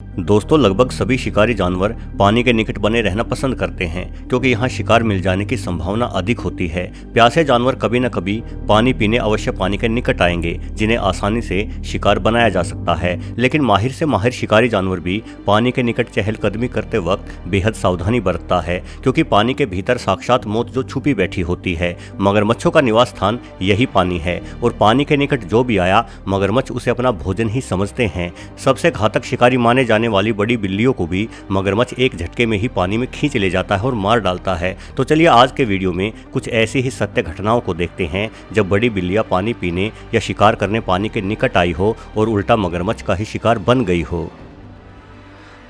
दोस्तों, लगभग सभी शिकारी जानवर पानी के निकट बने रहना पसंद करते हैं क्योंकि यहाँ शिकार मिल जाने की संभावना अधिक होती है। प्यासे जानवर कभी न कभी पानी पीने अवश्य पानी के निकट आएंगे, जिन्हें आसानी से शिकार बनाया जा सकता है। लेकिन माहिर से माहिर शिकारी जानवर भी पानी के निकट चहलकदमी करते वक्त बेहद सावधानी बरतता है, क्योंकि पानी के भीतर साक्षात मौत जो छुपी बैठी होती है। मगरमच्छों का निवास स्थान यही पानी है और पानी के निकट जो भी आया, मगरमच्छ उसे अपना भोजन ही समझते हैं। सबसे घातक शिकारी माने जाने वाली बड़ी बिल्लियों को भी मगरमच्छ एक झटके में ही पानी में खींच ले जाता है और मार डालता है। तो चलिए आज के वीडियो में कुछ ऐसी ही सत्य घटनाओं को देखते हैं जब बड़ी बिल्लियां पानी पीने या शिकार करने पानी के निकट आई हो और उल्टा मगरमच्छ का ही शिकार बन गई हो।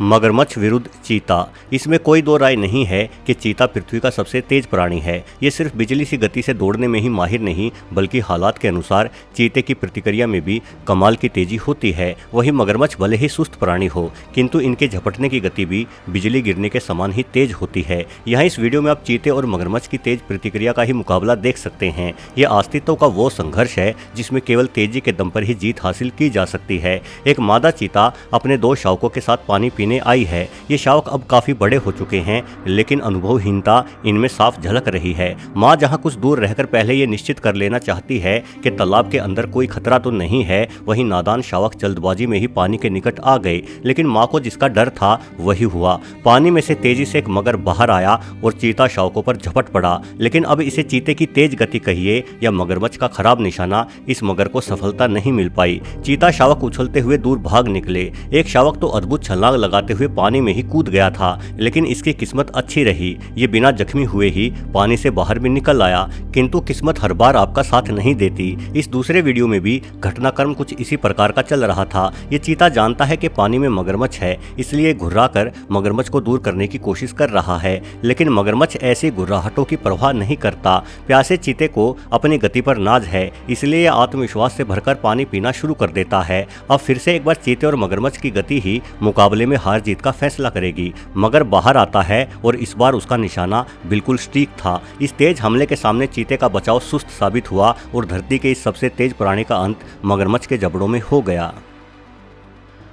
मगरमच्छ विरुद्ध चीता। इसमें कोई दो राय नहीं है कि चीता पृथ्वी का सबसे तेज प्राणी है। ये सिर्फ बिजली सी गति से दौड़ने में ही माहिर नहीं, बल्कि हालात के अनुसार चीते की प्रतिक्रिया में भी कमाल की तेजी होती है। वही मगरमच्छ भले ही सुस्त प्राणी हो, किंतु इनके झपटने की गति भी बिजली गिरने के समान ही तेज होती है। यहाँ इस वीडियो में आप चीते और मगरमच्छ की तेज प्रतिक्रिया का ही मुकाबला देख सकते हैं। ये अस्तित्व का वो संघर्ष है जिसमें केवल तेजी के दम पर ही जीत हासिल की जा सकती है। एक मादा चीता अपने दो शावकों के साथ पानी पीने आई है। ये शावक अब काफी बड़े हो चुके हैं, लेकिन अनुभवहीनता इनमें साफ झलक रही है। माँ जहाँ कुछ दूर रहकर पहले ये निश्चित कर लेना चाहती है कि तालाब के अंदर कोई खतरा तो नहीं है, वहीं नादान शावक जल्दबाजी में ही पानी के निकट आ गए। लेकिन माँ को जिसका डर था वही हुआ। पानी में से तेजी से एक मगर बाहर आया और चीता शावकों पर झपट पड़ा। लेकिन अब इसे चीते की तेज गति कहिए या मगरमच्छ का खराब निशाना, इस मगर को सफलता नहीं मिल पाई। चीता शावक उछलते हुए दूर भाग निकले। एक शावक तो अद्भुत छलांग लगाते हुए पानी में ही कूद गया था, लेकिन इसकी किस्मत अच्छी रही। ये बिना जख्मी हुए ही पानी से बाहर भी निकल आया। किंतु किस्मत हर बार आपका साथ नहीं देती। इस दूसरे वीडियो में भी घटनाक्रम कुछ इसी प्रकार का चल रहा था। ये चीता जानता है कि पानी में मगरमच्छ है, इसलिए घुर्राकर मगरमच्छ को दूर करने की कोशिश कर रहा है। लेकिन मगरमच्छ ऐसी घुर्राहटों की परवाह नहीं करता। प्यासे चीते को अपनी गति पर नाज है, इसलिए यह आत्मविश्वास से भरकर पानी पीना शुरू कर देता है। अब फिर से एक बार चीते और मगरमच्छ की गति ही मुकाबले में हार जीत का फैसला करेगी। मगर बाहर आता है और इस बार उसका निशाना बिल्कुल सटीक था। इस तेज हमले के सामने चीते का बचाव सुस्त साबित हुआ और धरती के इस सबसे तेज प्राणी का अंत मगरमच्छ के जबड़ों में हो गया।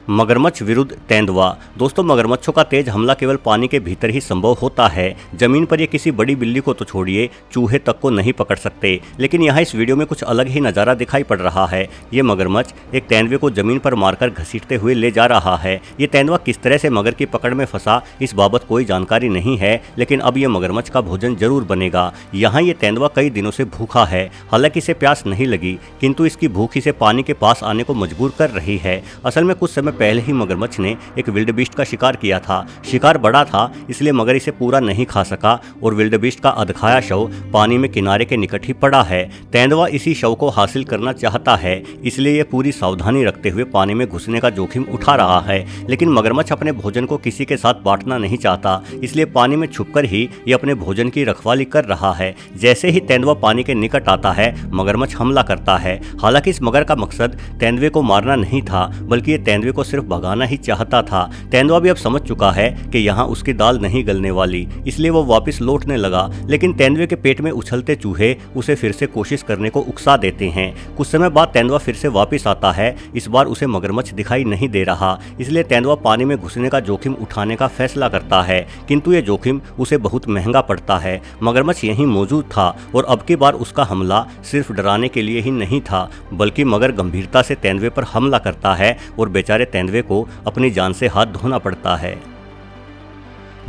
मगरमच्छ विरुद्ध तेंदुआ। दोस्तों, मगरमच्छों का तेज हमला केवल पानी के भीतर ही संभव होता है। जमीन पर ये किसी बड़ी बिल्ली को तो छोड़िए, चूहे तक को नहीं पकड़ सकते। लेकिन यहाँ इस वीडियो में कुछ अलग ही नज़ारा दिखाई पड़ रहा है। ये मगरमच्छ एक तेंदुए को जमीन पर मारकर घसीटते हुए ले जा रहा है। ये तेंदुआ किस तरह से मगर की पकड़ में फंसा, इस बाबत कोई जानकारी नहीं है, लेकिन अब ये मगरमच्छ का भोजन जरूर बनेगा। यहाँ ये तेंदुआ कई दिनों से भूखा है। हालांकि इसे प्यास नहीं लगी, किंतु इसकी भूख इसे पानी के पास आने को मजबूर कर रही है। असल में कुछ समय पहले ही मगरमच्छ ने एक विल्डबीस्ट का शिकार किया था। शिकार बड़ा था, इसलिए मगर इसे पूरा नहीं खा सका और विल्डबीस्ट का अधखाया शव पानी में किनारे के निकट ही पड़ा है। तेंदुआ इसी शव को हासिल करना चाहता है, इसलिए यह पूरी सावधानी रखते हुए पानी में घुसने का जोखिम उठा रहा है। लेकिन मगरमच्छ अपने भोजन को किसी के साथ बांटना नहीं चाहता, इसलिए पानी में छुपकर ही ये अपने भोजन की रखवाली कर रहा है। जैसे ही तेंदुआ पानी के निकट आता है, मगरमच्छ हमला करता है। हालांकि इस मगर का मकसद तेंदुए को मारना नहीं था, बल्कि ये तेंदुए को सिर्फ भगाना ही चाहता था। तेंदुआ भी अब समझ चुका है कि यहाँ उसकी दाल नहीं गलने वाली, इसलिए वो वापस लौटने लगा। लेकिन तेंदुए के पेट में उछलते चूहे उसे फिर से कोशिश करने को उकसा देते हैं। कुछ समय बाद तेंदुआ फिर से वापस आता है। इस बार उसे मगरमच्छ दिखाई नहीं दे रहा, इसलिए तेंदुआ पानी में घुसने का जोखिम उठाने का फैसला करता है, किंतु ये जोखिम उसे बहुत महंगा पड़ता है। मगरमच्छ यहीं मौजूद था और अब की बार उसका हमला सिर्फ डराने के लिए ही नहीं था, बल्कि मगर गंभीरता से तेंदुए पर हमला करता है और बेचारे तेंदुए को अपनी जान से हाथ धोना पड़ता है।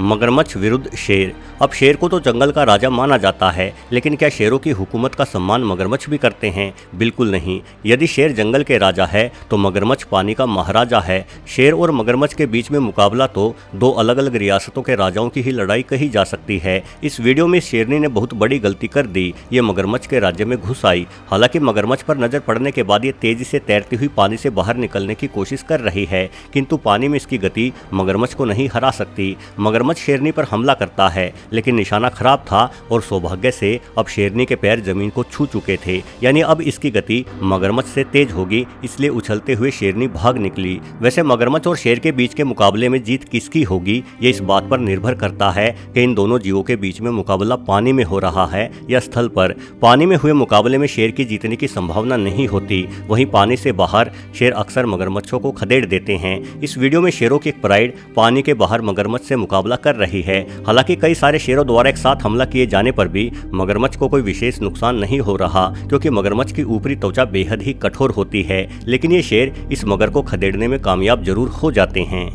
मगरमच्छ विरुद्ध शेर। अब शेर को तो जंगल का राजा माना जाता है, लेकिन क्या शेरों की हुकूमत का सम्मान मगरमच्छ भी करते हैं? बिल्कुल नहीं। यदि शेर जंगल के राजा है तो मगरमच्छ पानी का महाराजा है। शेर और मगरमच्छ के बीच में मुकाबला तो दो अलग अलग रियासतों के राजाओं की ही लड़ाई कही जा सकती है। इस वीडियो में शेरनी ने बहुत बड़ी गलती कर दी। ये मगरमच्छ के राज्य में घुस आई। हालांकि मगरमच्छ पर नजर पड़ने के बाद ये तेजी से तैरती हुई पानी से बाहर निकलने की कोशिश कर रही है, किंतु पानी में इसकी गति मगरमच्छ को नहीं हरा सकती। मगरमच्छ मगरमच्छ शेरनी पर हमला करता है, लेकिन निशाना खराब था और सौभाग्य से अब शेरनी के पैर जमीन को छू चुके थे, यानी अब इसकी गति मगरमच्छ से तेज होगी, इसलिए उछलते हुए शेरनी भाग निकली। वैसे मगरमच्छ और शेर के बीच के मुकाबले में जीत किसकी होगी, ये इस बात पर निर्भर करता है कि इन दोनों जीवों के बीच में मुकाबला पानी में हो रहा है या स्थल पर। पानी में हुए मुकाबले में शेर की जीतने की संभावना नहीं होती, वहीं पानी से बाहर शेर अक्सर मगरमच्छों को खदेड़ देते हैं। इस वीडियो में शेरों की एक प्राइड पानी के बाहर मगरमच्छ से मुकाबला कर रही है। हालांकि कई सारे शेरों द्वारा एक साथ हमला किए जाने पर भी मगरमच्छ को कोई विशेष नुकसान नहीं हो रहा, क्योंकि मगरमच्छ की ऊपरी त्वचा बेहद ही कठोर होती है, लेकिन ये शेर इस मगर को खदेड़ने में कामयाब जरूर हो जाते हैं।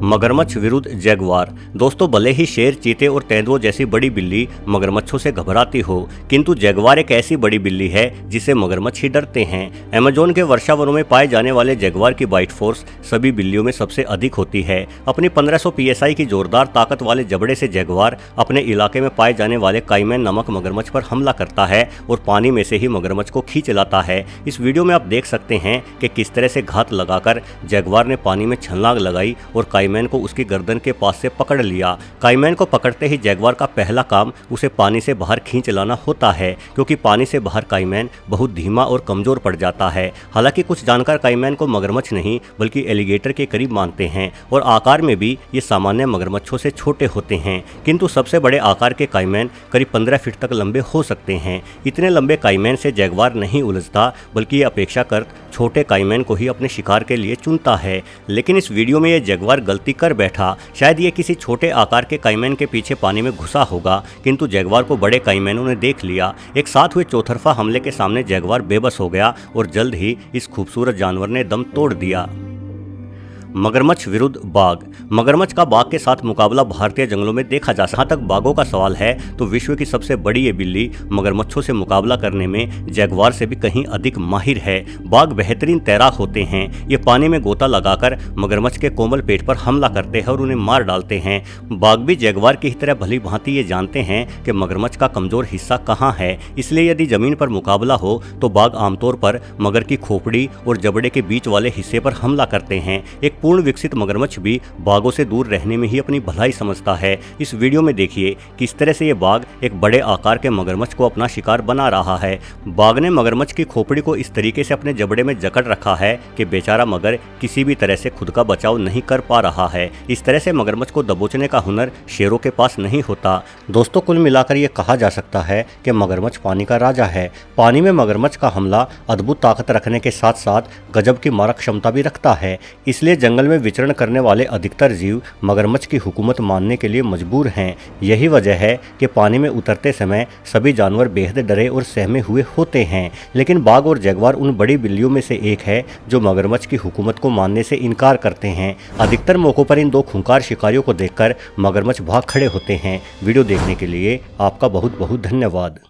मगरमच्छ विरुद्ध जैगुआर। दोस्तों, भले ही शेर, चीते और तेंदुओं जैसी बड़ी बिल्ली मगरमच्छों से घबराती हो, किंतु जैगुआर एक ऐसी बड़ी बिल्ली है जिसे मगरमच्छ ही डरते हैं। अमेज़न के वर्षावनों में पाए जाने वाले जैगुआर की बाइट फोर्स सभी बिल्लियों में सबसे अधिक होती है। अपनी 1500 PSI की जोरदार ताकत वाले जबड़े से जैगुआर अपने इलाके में पाए जाने वाले काइमैन नामक मगरमच्छ पर हमला करता है और पानी में से ही मगरमच्छ को खींच लाता है। इस वीडियो में आप देख सकते हैं कि किस तरह से घात लगाकर जैगुआर ने पानी में छलांग लगाई और काइमैन को उसकी गर्दन के पास से पकड़ लिया। काइमैन को पकड़ते ही जैगुआर का पहला काम उसे पानी से बाहर खींच लाना होता है, क्योंकि पानी से बाहर काइमैन बहुत धीमा और कमजोर पड़ जाता है। हालांकि कुछ जानकार काइमैन को मगरमच्छ नहीं बल्कि एलिगेटर के करीब मानते हैं और आकार में भी ये सामान्य मगरमच्छों से छोटे होते हैं, किंतु सबसे बड़े आकार के काइमैन करीब 15 फीट तक लंबे हो सकते हैं। इतने लंबे काइमैन से जैगुआर नहीं उलझता, बल्कि ये अपेक्षाकृत छोटे काइमैन को ही अपने शिकार के लिए चुनता है। लेकिन इस वीडियो में ये जैगुआर गलती कर बैठा। शायद ये किसी छोटे आकार के काइमैन के पीछे पानी में घुसा होगा, किंतु जैगुआर को बड़े काइमैनों ने देख लिया। एक साथ हुए चौतरफा हमले के सामने जैगुआर बेबस हो गया और जल्द ही इस खूबसूरत जानवर ने दम तोड़ दिया। मगरमच्छ विरुद्ध बाघ। मगरमच्छ का बाघ के साथ मुकाबला भारतीय जंगलों में देखा जा सकता है। जहाँ तक बाघों का सवाल है तो विश्व की सबसे बड़ी ये बिल्ली मगरमच्छों से मुकाबला करने में जैगुआर से भी कहीं अधिक माहिर है। बाघ बेहतरीन तैराक होते हैं। ये पानी में गोता लगाकर मगरमच्छ के कोमल पेट पर हमला करते हैं और उन्हें मार डालते हैं। बाघ भी जैगुआर की तरह भली भांति ये जानते हैं कि मगरमच्छ का कमजोर हिस्सा कहाँ है, इसलिए यदि जमीन पर मुकाबला हो तो बाघ आमतौर पर मगर की खोपड़ी और जबड़े के बीच वाले हिस्से पर हमला करते हैं। एक पूर्ण विकसित मगरमच्छ भी बाघों से दूर रहने में ही अपनी भलाई समझता है। इस वीडियो में देखिए किस तरह से ये बाघ एक बड़े आकार के मगरमच्छ को अपना शिकार बना रहा है। बाघ ने मगरमच्छ की खोपड़ी को इस तरीके से अपने जबड़े में जकड़ रखा है कि बेचारा मगर किसी भी तरह से खुद का बचाव नहीं कर पा रहा है। इस तरह से मगरमच्छ को दबोचने का हुनर शेरों के पास नहीं होता। दोस्तों, कुल मिलाकर ये कहा जा सकता है कि मगरमच्छ पानी का राजा है। पानी में मगरमच्छ का हमला अद्भुत ताकत रखने के साथ साथ गजब की मारक क्षमता भी रखता है। इसलिए जंगल में विचरण करने वाले अधिकतर जीव मगरमच्छ की हुकूमत मानने के लिए मजबूर हैं। यही वजह है कि पानी में उतरते समय सभी जानवर बेहद डरे और सहमे हुए होते हैं। लेकिन बाघ और जैगुआर उन बड़ी बिल्लियों में से एक है जो मगरमच्छ की हुकूमत को मानने से इनकार करते हैं। अधिकतर मौकों पर इन दो खूंखार शिकारियों को देखकर मगरमच्छ भाग खड़े होते हैं। वीडियो देखने के लिए आपका बहुत बहुत धन्यवाद।